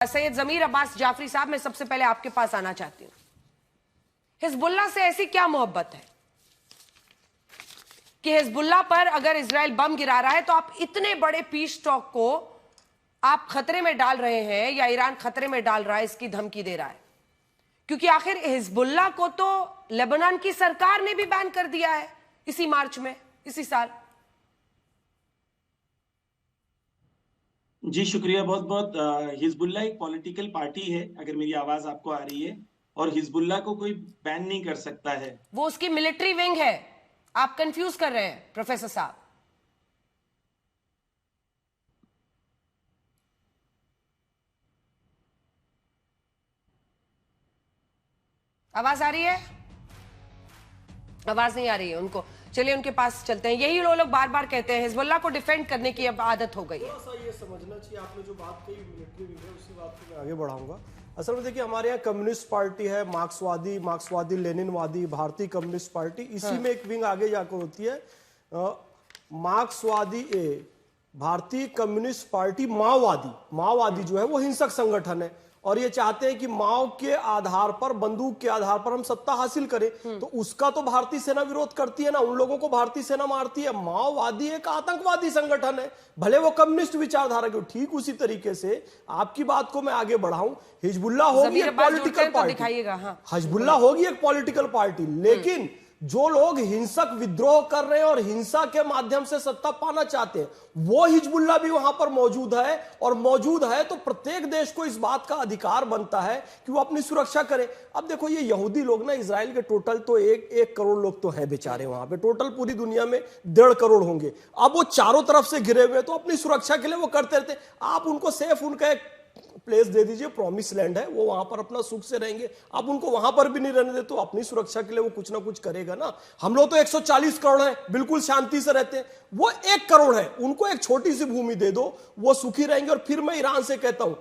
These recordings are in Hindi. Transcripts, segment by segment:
सैयद जमीर अब्बास जाफरी साहब, मैं सबसे पहले आपके पास आना चाहती हूं। हिजबुल्लाह से ऐसी क्या मोहब्बत है कि हिजबुल्लाह पर अगर इजराइल बम गिरा रहा है तो आप इतने बड़े पीस टॉक को आप खतरे में डाल रहे हैं, या ईरान खतरे में डाल रहा है, इसकी धमकी दे रहा है? क्योंकि आखिर हिजबुल्लाह को तो लेबनान की सरकार ने भी बैन कर दिया है इसी मार्च में, इसी साल। जी शुक्रिया बहुत बहुत। हिजबुल्लाह एक पॉलिटिकल पार्टी है, अगर मेरी आवाज आपको आ रही है, और हिजबुल्लाह को कोई बैन नहीं कर सकता है। वो उसकी मिलिट्री विंग है, आप कंफ्यूज कर रहे हैं प्रोफेसर साहब। आवाज आ रही है? आवाज नहीं आ रही है उनको। चलिए उनके पास चलते हैं। यही लोग बार बार कहते हैं हिजबुल्लाह को डिफेंड करने की अब आदत हो गई है। थोड़ा सा ये समझना चाहिए, आपने जो बात कही मिलिट्री विंग है, उसी बात को मैं आगे बढ़ाऊंगा। असल में देखिए, हमारे यहाँ कम्युनिस्ट पार्टी है, मार्क्सवादी लेनिनवादी भारतीय कम्युनिस्ट पार्टी, इसी में एक विंग आगे जाकर होती है मार्क्सवादी भारतीय कम्युनिस्ट पार्टी माओवादी जो है वो हिंसक संगठन है, और ये चाहते हैं कि माओ के आधार पर, बंदूक के आधार पर हम सत्ता हासिल करें। तो उसका तो भारतीय सेना विरोध करती है ना, उन लोगों को भारतीय सेना मारती है। माओवादी एक आतंकवादी संगठन है, भले वो कम्युनिस्ट विचारधारा के। ठीक उसी तरीके से आपकी बात को मैं आगे बढ़ाऊं, हिजबुल्लाह होगी एक पॉलिटिकल पार्टी, हिजबुल्लाह होगी एक पॉलिटिकल पार्टी, लेकिन जो लोग हिंसक विद्रोह कर रहे हैं और हिंसा के माध्यम से सत्ता पाना चाहते हैं, वो हिजबुल्लाह भी वहां पर मौजूद है। और मौजूद है तो प्रत्येक देश को इस बात का अधिकार बनता है कि वो अपनी सुरक्षा करे। अब देखो, ये यहूदी लोग ना, इजराइल के टोटल तो एक करोड़ लोग तो है बेचारे वहां पे, टोटल पूरी दुनिया में 1.5 करोड़ होंगे। अब वो चारों तरफ से घिरे हुए, तो अपनी सुरक्षा के लिए वो करते रहते। आप उनको सेफ, उनका एक प्लेस दे दीजिए, प्रॉमिस लैंड है, वो वहां पर अपना सुख से रहेंगे। आप उनको वहां पर भी नहीं रहने दे तो अपनी सुरक्षा के लिए वो कुछ ना कुछ करेगा ना। हम लोग तो 140 करोड़ हैं, बिल्कुल शांति से रहते हैं। वो 1 करोड़ है, उनको एक छोटी सी भूमि दे दो, वो सुखी रहेंगे। और फिर मैं ईरान से कहता हूं,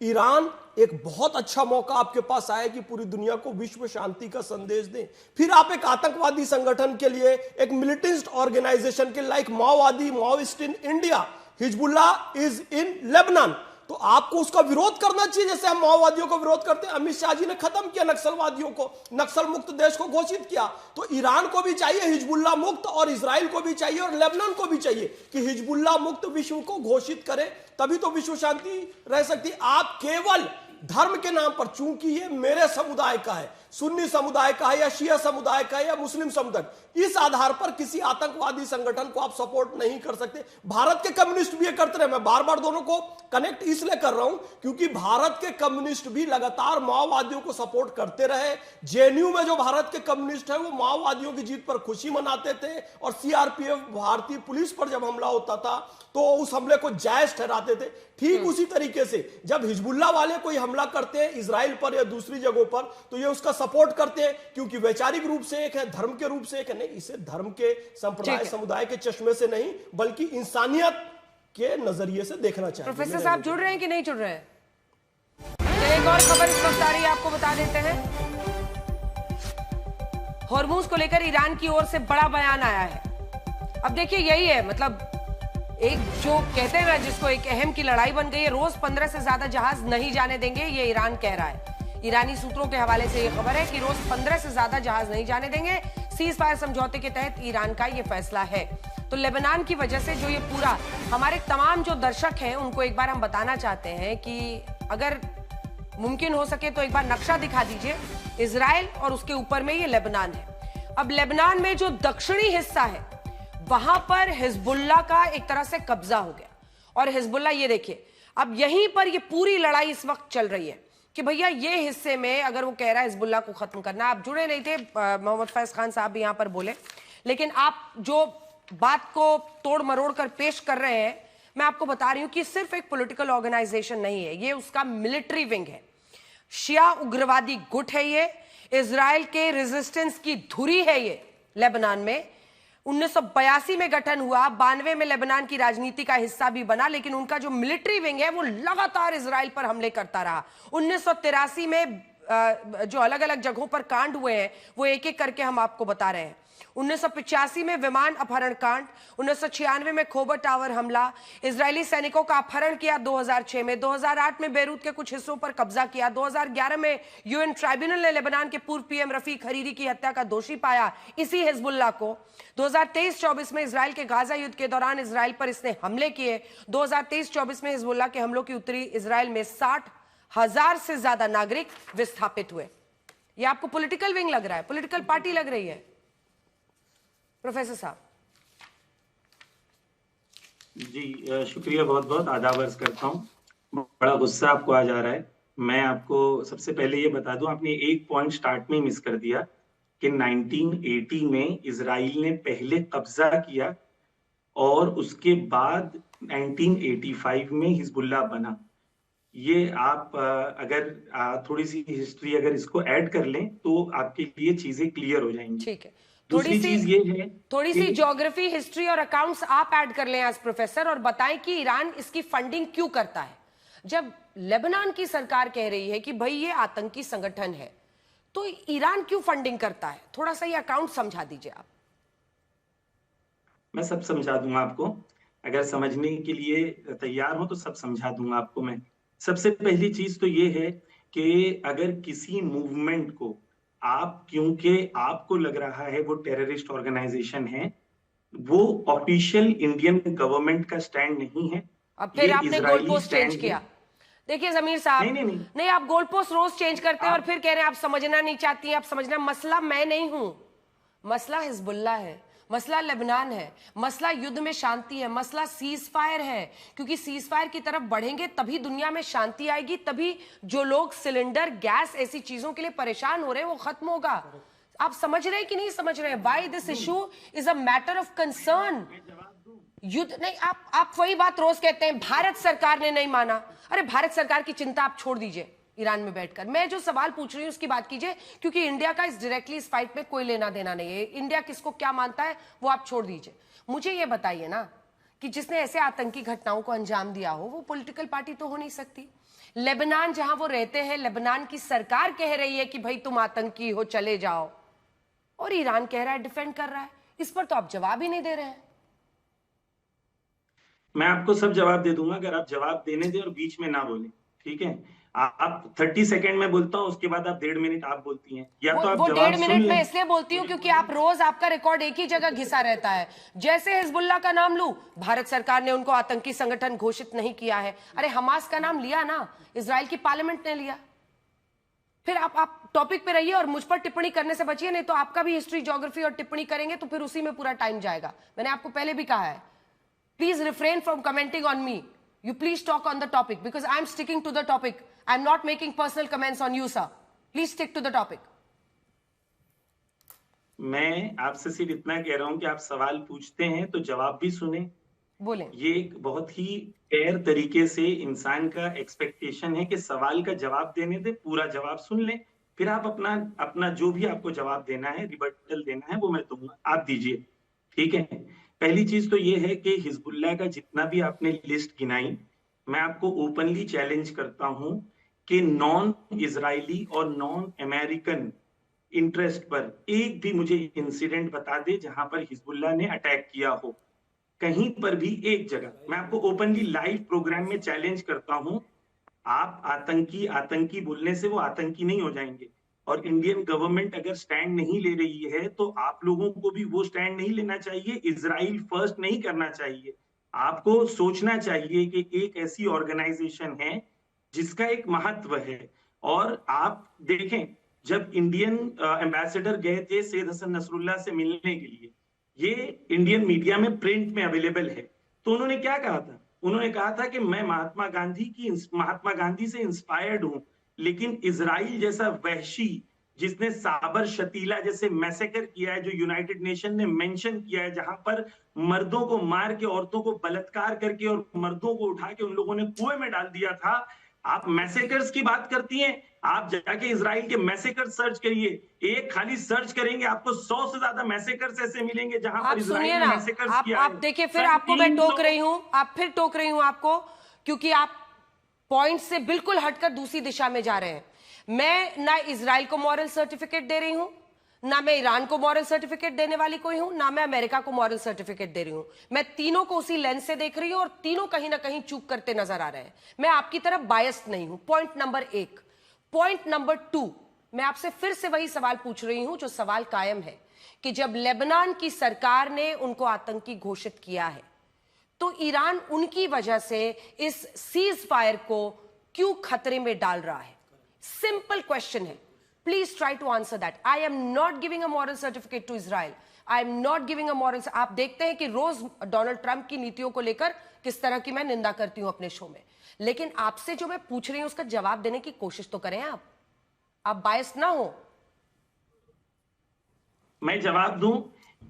ईरान एक बहुत अच्छा मौका आपके पास आया कि पूरी दुनिया को विश्व शांति का संदेश दें। फिर आप एक आतंकवादी संगठन के लिए, एक मिलिटेंट ऑर्गेनाइजेशन के like Maoist in India, Hezbollah is in Lebanon, तो आपको उसका विरोध करना चाहिए, जैसे हम माओवादियों को विरोध करते हैं। अमित शाह जी ने खत्म किया नक्सलवादियों को, नक्सल मुक्त देश को घोषित किया। तो ईरान को भी चाहिए हिजबुल्लाह मुक्त, और इजराइल को भी चाहिए, और लेबनान को भी चाहिए कि हिजबुल्लाह मुक्त विश्व को घोषित करें, तभी तो विश्व शांति रह सकती। आप केवल धर्म के नाम पर, चूंकि ये मेरे समुदाय का है, सुन्नी समुदाय का है, या शिया समुदाय का है, या मुस्लिम समुदाय, इस आधार पर किसी आतंकवादी संगठन को आप सपोर्ट नहीं कर सकते। भारत के कम्युनिस्ट भी ये करते रहे। मैं बार बार दोनों को कनेक्ट इसलिए कर रहा हूं क्योंकि भारत के कम्युनिस्ट भी लगातार माओवादियों को सपोर्ट करते रहे। जेएनयू में जो भारत के कम्युनिस्ट है, वो माओवादियों की जीत पर खुशी मनाते थे, और सीआरपीएफ भारतीय पुलिस पर जब हमला होता था तो उस हमले को जायज ठहराते थे। ठीक उसी तरीके से जब हिजबुल्लाह वाले कोई हमला करते हैं इजराइल पर या दूसरी जगहों पर, तो ये उसका सपोर्ट करते हैं, क्योंकि वैचारिक रूप से एक है, धर्म के रूप से एक है। नहीं, इसे धर्म के, संप्रदाय, समुदाय के चश्मे से नहीं, बल्कि इंसानियत के नजरिए से देखना चाहिए। प्रोफेसर साहब जुड़ रहे हैं कि नहीं जुड़ रहे हैं? एक और खबर इस वक्त आ रही है, आपको बता देते हैं। होर्मुज को लेकर ईरान की ओर से बड़ा बयान आया है। अब देखिए, यही है, मतलब एक जो कहते हैं ना, जिसको एक अहम की लड़ाई बन गई है। रोज 15 से ज्यादा जहाज नहीं जाने देंगे, ये ईरान कह रहा है। ईरानी सूत्रों के हवाले से यह खबर है कि रोज 15 से ज्यादा जहाज नहीं जाने देंगे। सीज फायर समझौते के तहत ईरान का यह फैसला है। तो लेबनान की वजह से जो ये पूरा, हमारे तमाम जो दर्शक हैं उनको एक बार हम बताना चाहते हैं कि अगर मुमकिन हो सके तो एक बार नक्शा दिखा दीजिए। इजराइल और उसके ऊपर में ये लेबनान है। अब लेबनान में जो दक्षिणी हिस्सा है, वहां पर हिजबुल्लाह का एक तरह से कब्जा हो गया। और हिजबुल्लाह, ये देखिए, अब यहीं पर ये पूरी लड़ाई इस वक्त चल रही है कि भैया ये हिस्से में अगर वो कह रहा है हिजबुल्लाह को खत्म करना। आप जुड़े नहीं थे, मोहम्मद फैज खान साहब भी यहां पर बोले, लेकिन आप जो बात को तोड़ मरोड़ कर पेश कर रहे हैं, मैं आपको बता रही हूं कि सिर्फ एक पॉलिटिकल ऑर्गेनाइजेशन नहीं है, ये उसका मिलिट्री विंग है, शिया उग्रवादी गुट है, ये इजराइल के रेजिस्टेंस की धुरी है। ये लेबनान में 1982 में गठन हुआ, 92 में लेबनान की राजनीति का हिस्सा भी बना, लेकिन उनका जो मिलिट्री विंग है वो लगातार इजराइल पर हमले करता रहा। 1983 में जो अलग अलग जगहों पर कांड हुए हैं वो एक एक करके हम आपको बता रहे हैं। 1985 में विमान अपहरण कांड, 1996 में खोबर टावर हमला, इजरायली सैनिकों का अपहरण किया 2006 में, 2008 में बेरूत के कुछ हिस्सों पर कब्जा किया, 2011 में यूएन ट्राइब्यूनल ने लेबनान के पूर्व पीएम रफीक हरीरी की हत्या का दोषी पाया इसी हिजबुल्लाह को, 2023-24 में इजरायल के गाजा युद्ध के दौरान इजरायल पर इसने हमले किए, 2023-24 में हिजबुल्लाह के हमलों की उत्तरी इजरायल में 60,000 से ज्यादा नागरिक विस्थापित हुए। यह आपको पॉलिटिकल विंग लग रहा है, पॉलिटिकल पार्टी लग रही है प्रोफेसर साहब? जी शुक्रिया, बहुत बहुत आदाब अर्ज करता हूँ। बड़ा गुस्सा आपको आ जा रहा है। मैं आपको सबसे पहले ये बता दूं, आपने एक पॉइंट स्टार्ट में मिस कर दिया कि 1980 में इजराइल ने पहले कब्जा किया और उसके बाद 1985 में हिजबुल्लाह बना। ये आप अगर थोड़ी सी हिस्ट्री अगर इसको ऐड कर लें तो आपके लिए चीजें क्लियर हो जाएंगी। ठीक है, दूसरी चीज ये है, थोड़ी सी ज्योग्राफी, हिस्ट्री और अकाउंट्स आप ऐड कर लें आज प्रोफेसर, और बताएं कि ईरान इसकी फंडिंग क्यों करता है। जब लेबनान की सरकार कह रही है कि भाई ये आतंकी संगठन है, तो ईरान क्यों फंडिंग करता है? थोड़ा सा ये अकाउंट समझा दीजिए आप। मैं सब समझा दूंगा आपको, अगर समझने के लिए तैयार हो तो सब समझा दूंगा आपको मैं। सबसे पहली चीज तो ये है कि अगर किसी मूवमेंट को आप, क्योंकि आपको लग रहा है वो टेररिस्ट ऑर्गेनाइजेशन है, वो ऑफिशियल इंडियन गवर्नमेंट का स्टैंड नहीं है। अब फिर आपने गोल पोस्ट चेंज किया। देखिए जमीर साहब, नहीं आप गोल पोस्ट रोज चेंज करते हैं और फिर कह रहे हैं आप समझना नहीं चाहती हैं, आप समझना। मसला मैं नहीं हूं, मसला हिजबुल्लाह है, मसला लेबनान है, मसला युद्ध में शांति है, मसला सीज फायर है। क्योंकि सीज फायर की तरफ बढ़ेंगे तभी दुनिया में शांति आएगी, तभी जो लोग सिलेंडर, गैस, ऐसी चीजों के लिए परेशान हो रहे हैं वो खत्म होगा। आप समझ रहे हैं कि नहीं समझ रहे हैं? Why this issue is a matter of concern. युद्ध नहीं, आप वही बात रोज कहते हैं भारत सरकार ने नहीं माना। अरे भारत सरकार की चिंता आप छोड़ दीजिए ईरान में बैठकर। मैं जो सवाल पूछ रही हूं उसकी बात कीजिए, क्योंकि इंडिया का इस डायरेक्टली इस फाइट में कोई लेना देना नहीं है। इंडिया किसको क्या मानता है वो आप छोड़ दीजिए। मुझे ये बताइए ना कि जिसने ऐसे आतंकी घटनाओं को अंजाम दिया हो वो पॉलिटिकल पार्टी तो हो नहीं सकती। लेबनान जहां वो रहते हैं, लेबनान की सरकार कह रही है कि भाई तुम आतंकी हो चले जाओ, और ईरान कह रहा है, डिफेंड कर रहा है। इस पर तो आप जवाब ही नहीं दे रहे हैं। मैं आपको सब जवाब दे दूंगा अगर आप जवाब देने दें और बीच में ना बोले, ठीक है? आप 30 सेकंड में बोलता हूं, उसके बाद आप 1.5 मिनट आप बोलती हैं, या तो आप वो जवाब 1.5 मिनट में इसलिए बोलती हूँ क्योंकि आप रोज, आपका रिकॉर्ड एक ही जगह घिसा रहता है। जैसे हिजबुल्लाह का नाम लूं, भारत सरकार ने उनको आतंकी संगठन घोषित नहीं किया है। अरे हमास का नाम लिया ना, इजराइल की पार्लियामेंट ने लिया। फिर आप टॉपिक पे रहिए और मुझ पर टिप्पणी करने से बचिए, नहीं तो आपका भी हिस्ट्री, ज्योग्राफी और टिप्पणी करेंगे तो फिर उसी में पूरा टाइम जाएगा। मैंने आपको पहले भी कहा है, please refrain from commenting on me. You please talk on the topic because I'm sticking to the topic. I'm not making personal comments on you, sir. Please stick to the topic. मैं आपसे सिर्फ इतना कह रहा हूं कि आप सवाल पूछते हैं तो जवाब भी सुने। बोलें। ये एक बहुत ही फेयर तरीके से इंसान का एक्सपेक्टेशन है कि सवाल का जवाब देने दे, पूरा जवाब सुन ले, फिर आप अपना जो भी आपको जवाब देना है, रिबटल देना है, वो मैं दूंगा, आप दीजिए, ठीक है? पहली चीज तो ये है कि हिजबुल्लाह का जितना भी आपने लिस्ट गिनाई, मैं आपको ओपनली चैलेंज करता हूं कि नॉन इजरायली और नॉन अमेरिकन इंटरेस्ट पर एक भी मुझे इंसिडेंट बता दे जहां पर हिजबुल्लाह ने अटैक किया हो, कहीं पर भी एक जगह। मैं आपको ओपनली लाइव प्रोग्राम में चैलेंज करता हूं। आप आतंकी बोलने से वो आतंकी नहीं हो जाएंगे, और इंडियन गवर्नमेंट अगर स्टैंड नहीं ले रही है तो आप लोगों को भी वो स्टैंड नहीं लेना चाहिए, इजराइल फर्स्ट नहीं करना चाहिए। आपको सोचना चाहिए कि एक ऐसी ऑर्गेनाइजेशन है जिसका एक महत्व है। और आप देखें, जब इंडियन एम्बेसडर गए थे सैयद हसन नसरुल्लाह से मिलने के लिए, ये इंडियन मीडिया में प्रिंट में अवेलेबल है, तो उन्होंने क्या कहा था? उन्होंने कहा था कि मैं महात्मा गांधी से इंस्पायर्ड हूं, लेकिन इजराइल जैसा वहशी जिसने साबर शतीला जैसे मैसेकर किया है, जो यूनाइटेड नेशन ने मेंशन किया है, जहां पर मर्दों को मार के, औरतों को बलात्कार करके और मर्दों को उठा के उन लोगों ने कुएं में डाल दिया था। आप मैसेकर्स की बात करती हैं? आप जाके इजराइल के मैसेकर सर्च करिए, एक खाली सर्च करेंगे आपको 100 से ज्यादा मैसेकर्स ऐसे मिलेंगे जहां पर इजराइल ने मैसेकर्स किया है। आप देखिए, फिर आपको मैं टोक रही हूं, आप फिर टोक रही हूं आपको, क्योंकि आप पॉइंट से बिल्कुल हटकर दूसरी दिशा में जा रहे हैं। मैं ना इजराइल को मॉरल सर्टिफिकेट दे रही हूं, ना मैं ईरान को मॉरल सर्टिफिकेट देने वाली कोई हूं, ना मैं अमेरिका को मॉरल सर्टिफिकेट दे रही हूं। मैं तीनों को उसी लेंस से देख रही हूं और तीनों कहीं ना कहीं चूक करते नजर आ रहे हैं। मैं आपकी तरफ बायस्ड नहीं हूं। Point number 1। पॉइंट नंबर 2, मैं आपसे फिर से वही सवाल पूछ रही हूं जो सवाल कायम है कि जब लेबनान की सरकार ने उनको आतंकी घोषित किया है तो ईरान उनकी वजह से इस सीज फायर को क्यों खतरे में डाल रहा है? सिंपल क्वेश्चन है। Please try to answer that. I am not giving a moral certificate to Israel. I am not giving a moral. आप देखते हैं कि रोज डोनाल्ड ट्रंप की नीतियों को लेकर किस तरह की मैं निंदा करती हूं अपने शो में, लेकिन आपसे जो मैं पूछ रही हूं उसका जवाब देने की कोशिश तो करें। आप बायस ना हो। मैं जवाब दूं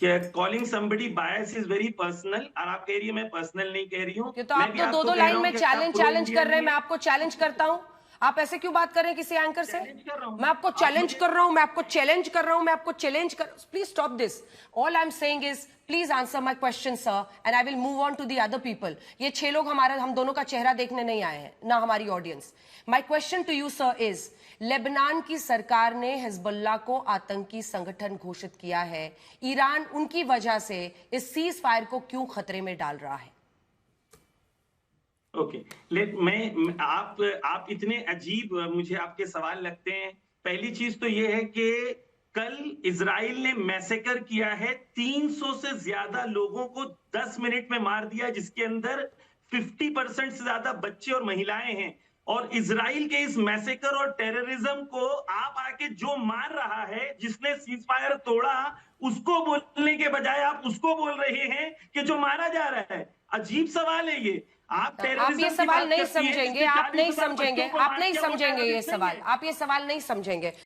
कि calling somebody bias is very personal, और आप कह रही है मैं पर्सनल नहीं कह रही हूं। ये तो आप तो दो लाइन में चैलेंज कर रहे हैं। मैं आपको चैलेंज करता हूं। आप ऐसे क्यों बात कर रहे हैं किसी एंकर से? मैं आपको चैलेंज कर रहा हूं, मैं आपको चैलेंज कर रहा हूं, मैं आपको चैलेंज कर। Please stop this. All I am saying is please answer my question sir and I will move on to the other people. ये 6 लोग हम दोनों का चेहरा देखने नहीं आए हैं, ना हमारी audience. My question to you sir is, Lebanon की सरकार ने हिजबुल्लाह को आतंकी संगठन घोषित किया है। ईरान उनकी वजह से इस सीज फायर को क्यों खतरे में डाल रहा है? ओके, आप इतने अजीब मुझे आपके सवाल लगते हैं। पहली चीज तो ये है कि कल इजराइल ने मैसेकर किया है, 300 से ज्यादा लोगों को 10 मिनट में मार दिया, जिसके अंदर 50% से ज्यादा बच्चे और महिलाएं हैं। और इजराइल के इस मैसेकर और टेररिज्म को आप आके जो मार रहा है, जिसने सीज फायर तोड़ा, उसको बोलने के बजाय आप उसको बोल रहे हैं कि जो मारा जा रहा है। अजीब सवाल है ये। आप ये सवाल नहीं समझेंगे, आप नहीं समझेंगे, आप नहीं समझेंगे ये सवाल, आप ये सवाल नहीं समझेंगे।